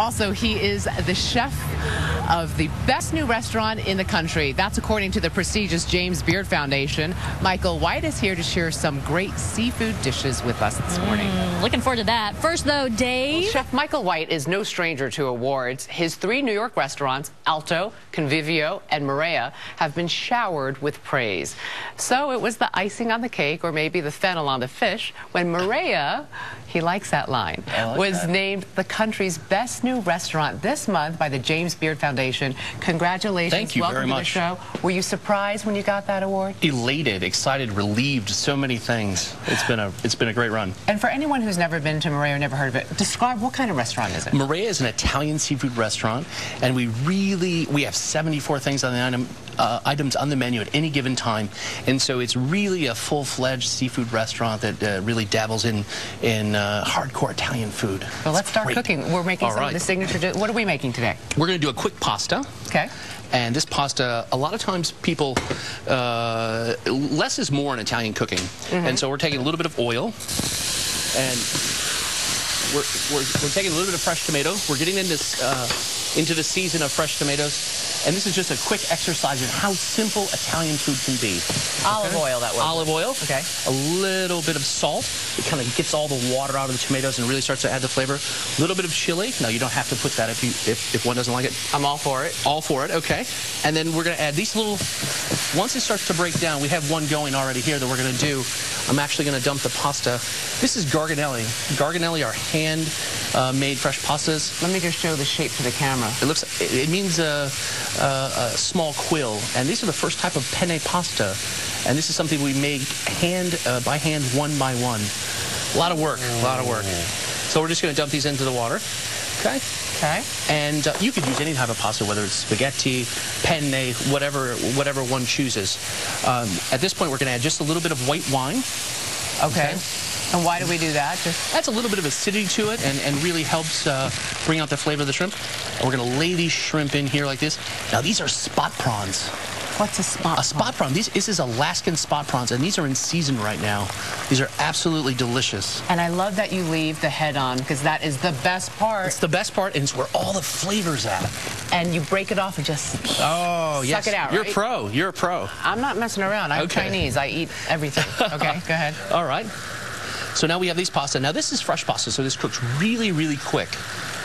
also, he is the chef of the best new restaurant in the country. That's according to the prestigious James Beard Foundation. Michael White is here to share some great seafood dishes with us this morning. Looking forward to that. First, though, Dave. Well, Chef Michael White is no stranger to awards. His 3 New York restaurants, Alto, Convivio, and Marea, have been showered with praise. So it was the icing on the cake, or maybe the fennel on the fish, when Marea, he likes that line, was named the country's best new restaurant this month by the James Beard Foundation. Congratulations. Thank you very much. Welcome to the show. Were you surprised when you got that award? Elated, excited, relieved, so many things. It's been a great run. And for anyone who's never been to Marea or never heard of it, describe what kind of restaurant is it? Marea is an Italian seafood restaurant, and we have 74 things on the items on the menu at any given time, and so it's really a full-fledged seafood restaurant that really dabbles in hardcore Italian food. Well, let's start cooking. We're making some of the signature. What are we making today? We're going to do a quick pasta. Okay. And this pasta, a lot of times people, less is more in Italian cooking. And so we're taking a little bit of oil, and we're taking a little bit of fresh tomato. We're getting into the season of fresh tomatoes. And this is just a quick exercise in how simple Italian food can be. Olive oil, that was. Olive oil. Okay. A little bit of salt. It kind of gets all the water out of the tomatoes and really starts to add the flavor. A little bit of chili. Now, you don't have to put that if one doesn't like it. I'm all for it. All for it, okay. And then we're going to add these little, once it starts to break down, we have one going already here that we're going to do. I'm actually going to dump the pasta. This is garganelli. Garganelli are hand-made fresh pastas. Let me just show the shape to the camera. It means a small quill, and these are the first type of penne pasta, and this is something we make by hand, one by one. A lot of work, a lot of work. So we're just going to dump these into the water. Okay. Okay. And you could use any type of pasta, whether it's spaghetti, penne, whatever one chooses. At this point, we're going to add just a little bit of white wine. Okay. And why do we do that? Just adds a little bit of acidity to it and really helps bring out the flavor of the shrimp. And we're going to lay these shrimp in here like this. Now, these are spot prawns. What's a spot prawn? A spot prawn. This is Alaskan spot prawns, and these are in season right now. These are absolutely delicious. And I love that you leave the head on, because that is the best part. It's the best part, and it's where all the flavor's at. And you break it off and just suck it out, You're right? a pro. You're a pro. I'm not messing around. I'm Chinese. I eat everything. Okay, go ahead. All right. So now we have these pasta. Now this is fresh pasta, so this cooks really, really quick.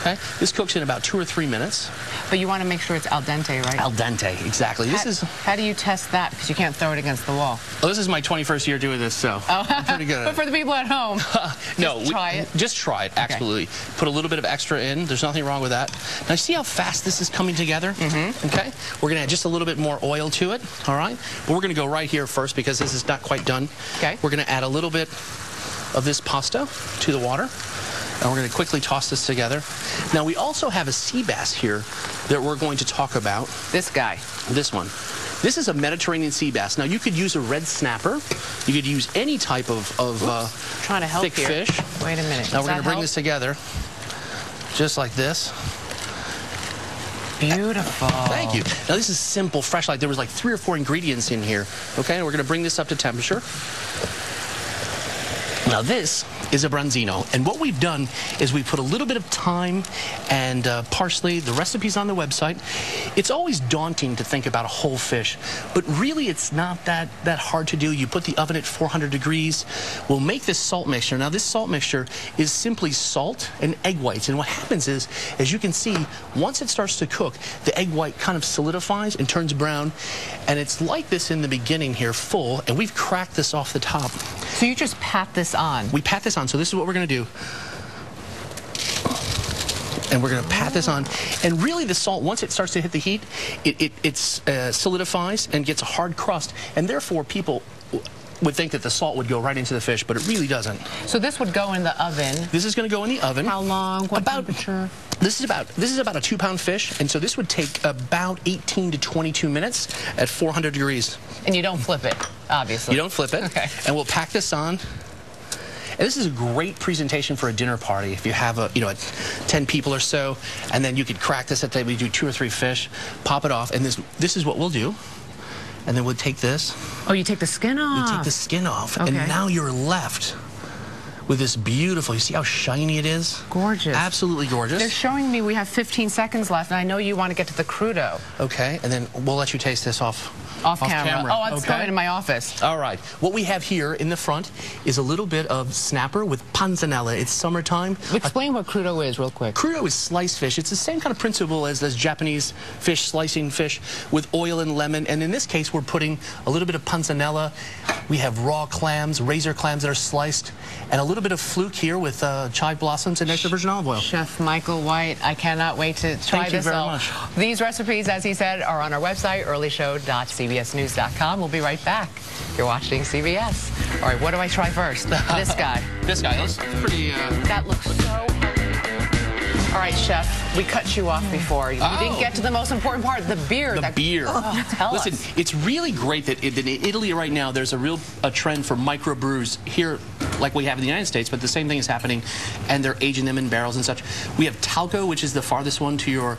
Okay? This cooks in about 2 or 3 minutes. But you want to make sure it's al dente, right? Al dente, exactly. How do you test that? Because you can't throw it against the wall. Well, this is my 21st year doing this, so I'm pretty good at it. But for the people at home, try it. Just try it, absolutely. Okay. Put a little bit of extra in. There's nothing wrong with that. Now, see how fast this is coming together? Okay? We're going to add just a little bit more oil to it, all right? But we're going to go right here first because this is not quite done. Okay. We're going to add a little bit of this pasta to the water. And we're going to quickly toss this together. Now, we also have a sea bass here that we're going to talk about. This guy. This one. This is a Mediterranean sea bass. Now, you could use a red snapper. You could use any type of trying to help thick here. fish. Wait a minute. Now, we're going to bring this together just like this. Beautiful. Thank you. Now, this is simple, fresh. Like there was like 3 or 4 ingredients in here. Okay, and we're going to bring this up to temperature. Now, this is a branzino, and what we've done is we put a little bit of thyme and parsley. The recipe's on the website. It's always daunting to think about a whole fish, but really it's not that hard to do. You put the oven at 400 degrees. We'll make this salt mixture. Now, this salt mixture is simply salt and egg whites, and what happens is, as you can see, once it starts to cook, the egg white kind of solidifies and turns brown, and it's like this in the beginning here, full, and we've cracked this off the top. So you just pat this on? We pat this on. So this is what we're going to do. And we're going to pat this on. And really the salt, once it starts to hit the heat, it solidifies and gets a hard crust. And therefore people would think that the salt would go right into the fish, but it really doesn't. So this would go in the oven. This is going to go in the oven. How long? What temperature? This is about a 2-pound fish, and so this would take about 18 to 22 minutes at 400 degrees. And you don't flip it, obviously. You don't flip it. Okay. And we'll pack this on. And this is a great presentation for a dinner party. If you have 10 people or so, and then you could crack this at the table. You do 2 or 3 fish, pop it off, and this is what we'll do. And then we'll take this. Oh, you take the skin off. You take the skin off, okay. and now you're left with this beautiful, you see how shiny it is? Gorgeous. Absolutely gorgeous. They're showing me we have 15 seconds left, and I know you want to get to the crudo. Okay, and then we'll let you taste this off camera. Oh, it's going in my office. All right. What we have here in the front is a little bit of snapper with panzanella. It's summertime. Explain what crudo is real quick. Crudo is sliced fish. It's the same kind of principle as Japanese fish, slicing fish with oil and lemon. And in this case, we're putting a little bit of panzanella. We have raw clams, razor clams that are sliced, and a little bit of fluke here with chive blossoms and extra virgin olive oil. Chef Michael White, I cannot wait to try this. Thank you very much. These recipes, as he said, are on our website, earlyshow.cbsnews.com. We'll be right back. You're watching CBS. All right, what do I try first? This guy. This guy. That's pretty... That looks so... All right, Chef, we cut you off before. You didn't get to the most important part, the beer. The beer. Tell us. Listen, it's really great that in Italy right now, there's a trend for microbrews here, like we have in the United States, but the same thing is happening, and they're aging them in barrels and such. We have Talco, which is the farthest one to your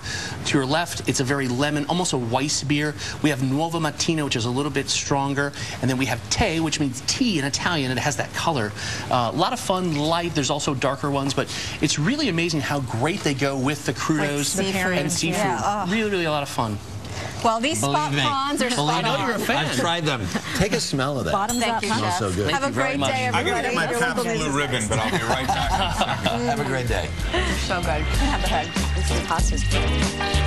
left. It's a very lemon, almost a Weiss beer. We have Nuova Mattina, which is a little bit stronger, and then we have Te, which means tea in Italian, and it has that color. A lot of fun, light. There's also darker ones, but it's really amazing how great they go with the crudos and seafood. Yeah, really, really a lot of fun. Well, these spot prawns are spot on. I know you're a fan. I've tried them. Take a smell of that. Bottoms up. It smells so good. Have a great day, everybody. I gotta get my Pabst Blue Ribbon, but I'll be right back in a second. Have a great day. So good. Have the head. This is pasta's good.